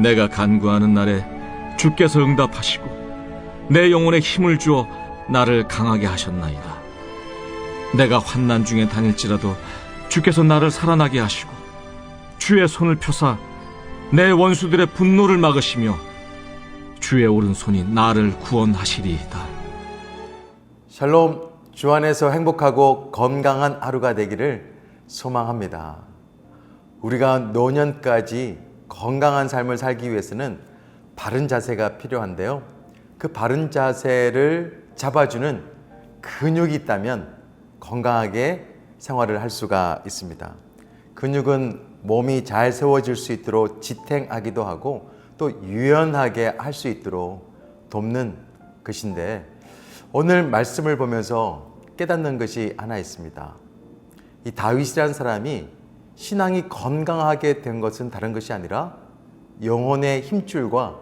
내가 간구하는 날에 주께서 응답하시고 내 영혼에 힘을 주어 나를 강하게 하셨나이다. 내가 환난 중에 다닐지라도 주께서 나를 살아나게 하시고 주의 손을 펴사 내 원수들의 분노를 막으시며 주의 오른손이 나를 구원하시리이다. 샬롬, 주 안에서 행복하고 건강한 하루가 되기를 소망합니다. 우리가 노년까지 건강한 삶을 살기 위해서는 바른 자세가 필요한데요. 그 바른 자세를 잡아주는 근육이 있다면 건강하게 생활을 할 수가 있습니다. 근육은 몸이 잘 세워질 수 있도록 지탱하기도 하고 또 유연하게 할 수 있도록 돕는 것인데, 오늘 말씀을 보면서 깨닫는 것이 하나 있습니다. 이 다윗이라는 사람이 신앙이 건강하게 된 것은 다른 것이 아니라 영혼의 힘줄과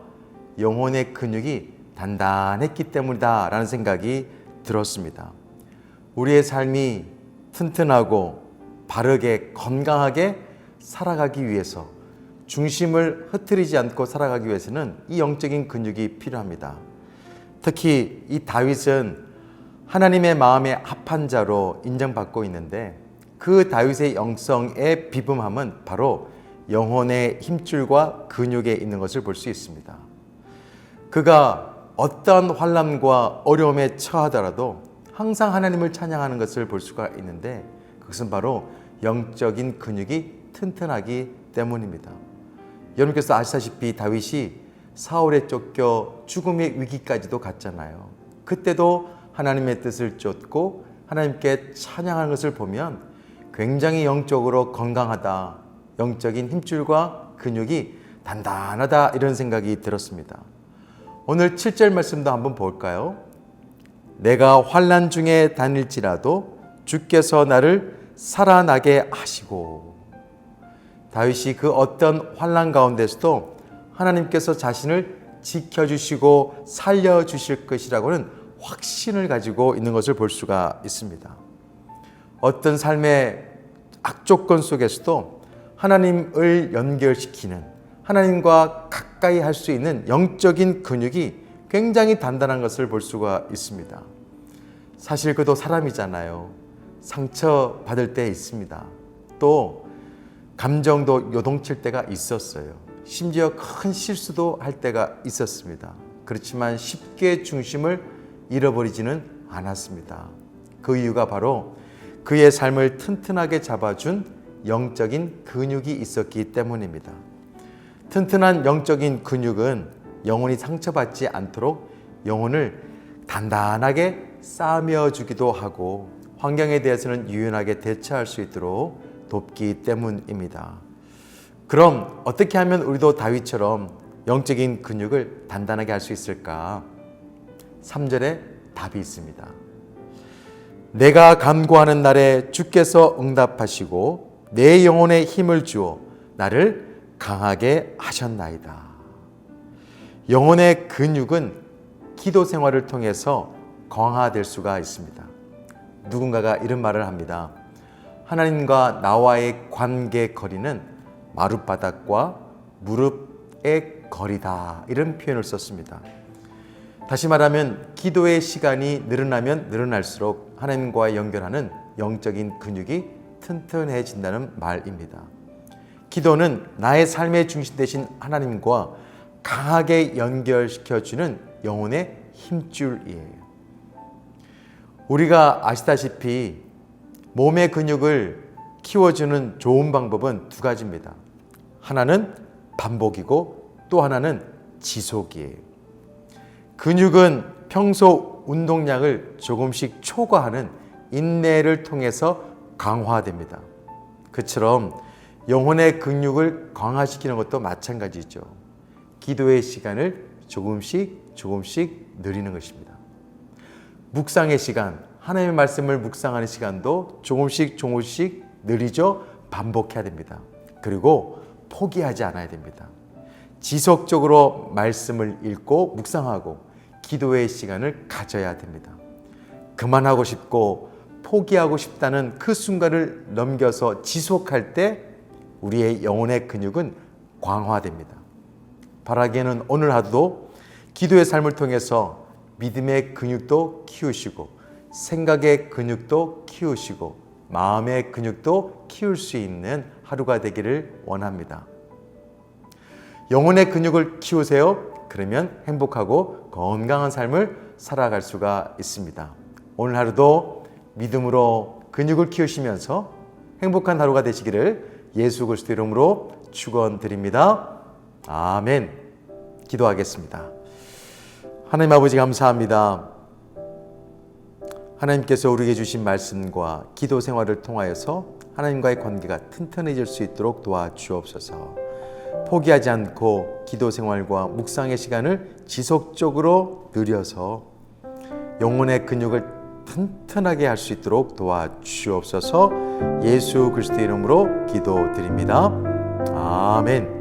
영혼의 근육이 단단했기 때문이다 라는 생각이 들었습니다. 우리의 삶이 튼튼하고 바르게 건강하게 살아가기 위해서, 중심을 흐트리지 않고 살아가기 위해서는 이 영적인 근육이 필요합니다. 특히 이 다윗은 하나님의 마음에 합한 자로 인정받고 있는데, 그 다윗의 영성의 비범함은 바로 영혼의 힘줄과 근육에 있는 것을 볼 수 있습니다. 그가 어떤 환난과 어려움에 처하더라도 항상 하나님을 찬양하는 것을 볼 수가 있는데, 그것은 바로 영적인 근육이 튼튼하기 때문입니다. 여러분께서 아시다시피 다윗이 사울에 쫓겨 죽음의 위기까지도 갔잖아요. 그때도 하나님의 뜻을 쫓고 하나님께 찬양하는 것을 보면 굉장히 영적으로 건강하다, 영적인 힘줄과 근육이 단단하다, 이런 생각이 들었습니다. 오늘 7절 말씀도 한번 볼까요? 내가 환난 중에 다닐지라도 주께서 나를 살아나게 하시고. 다윗이 그 어떤 환난 가운데서도 하나님께서 자신을 지켜주시고 살려주실 것이라고는 확신을 가지고 있는 것을 볼 수가 있습니다. 어떤 삶의 악조건 속에서도 하나님을 연결시키는, 하나님과 가까이 할 수 있는 영적인 근육이 굉장히 단단한 것을 볼 수가 있습니다. 사실 그도 사람이잖아요. 상처받을 때 있습니다. 또 감정도 요동칠 때가 있었어요. 심지어 큰 실수도 할 때가 있었습니다. 그렇지만 쉽게 중심을 잃어버리지는 않았습니다. 그 이유가 바로 그의 삶을 튼튼하게 잡아준 영적인 근육이 있었기 때문입니다. 튼튼한 영적인 근육은 영혼이 상처받지 않도록 영혼을 단단하게 쌓으며 주기도 하고 환경에 대해서는 유연하게 대처할 수 있도록 돕기 때문입니다. 그럼 어떻게 하면 우리도 다윗처럼 영적인 근육을 단단하게 할 수 있을까? 3절에 답이 있습니다. 내가 간구하는 날에 주께서 응답하시고 내 영혼에 힘을 주어 나를 강하게 하셨나이다. 영혼의 근육은 기도 생활을 통해서 강화될 수가 있습니다. 누군가가 이런 말을 합니다. 하나님과 나와의 관계 거리는 마룻바닥과 무릎의 거리다, 이런 표현을 썼습니다. 다시 말하면 기도의 시간이 늘어나면 늘어날수록 하나님과 연결하는 영적인 근육이 튼튼해진다는 말입니다. 기도는 나의 삶의 중심 되신 하나님과 강하게 연결시켜주는 영혼의 힘줄이에요. 우리가 아시다시피 몸의 근육을 키워주는 좋은 방법은 두 가지입니다. 하나는 반복이고 또 하나는 지속이에요. 근육은 평소 운동량을 조금씩 초과하는 인내를 통해서 강화됩니다. 그처럼 영혼의 근육을 강화시키는 것도 마찬가지죠. 기도의 시간을 조금씩 늘리는 것입니다. 묵상의 시간, 하나님의 말씀을 묵상하는 시간도 조금씩 늘리죠. 반복해야 됩니다. 그리고 포기하지 않아야 됩니다. 지속적으로 말씀을 읽고 묵상하고 기도의 시간을 가져야 됩니다. 그만하고 싶고 포기하고 싶다는 그 순간을 넘겨서 지속할 때 우리의 영혼의 근육은 강화됩니다. 바라기에는 오늘 하루도 기도의 삶을 통해서 믿음의 근육도 키우시고 생각의 근육도 키우시고 마음의 근육도 키울 수 있는 하루가 되기를 원합니다. 영혼의 근육을 키우세요. 그러면 행복하고 건강한 삶을 살아갈 수가 있습니다. 오늘 하루도 믿음으로 근육을 키우시면서 행복한 하루가 되시기를 예수 그리스도 이름으로 축원드립니다. 아멘. 기도하겠습니다. 하나님 아버지 감사합니다. 하나님께서 우리에게 주신 말씀과 기도 생활을 통하여서 하나님과의 관계가 튼튼해질 수 있도록 도와주옵소서. 포기하지 않고 기도 생활과 묵상의 시간을 지속적으로 누려서 영혼의 근육을 튼튼하게 할 수 있도록 도와주옵소서. 예수 그리스도 이름으로 기도드립니다. 아멘.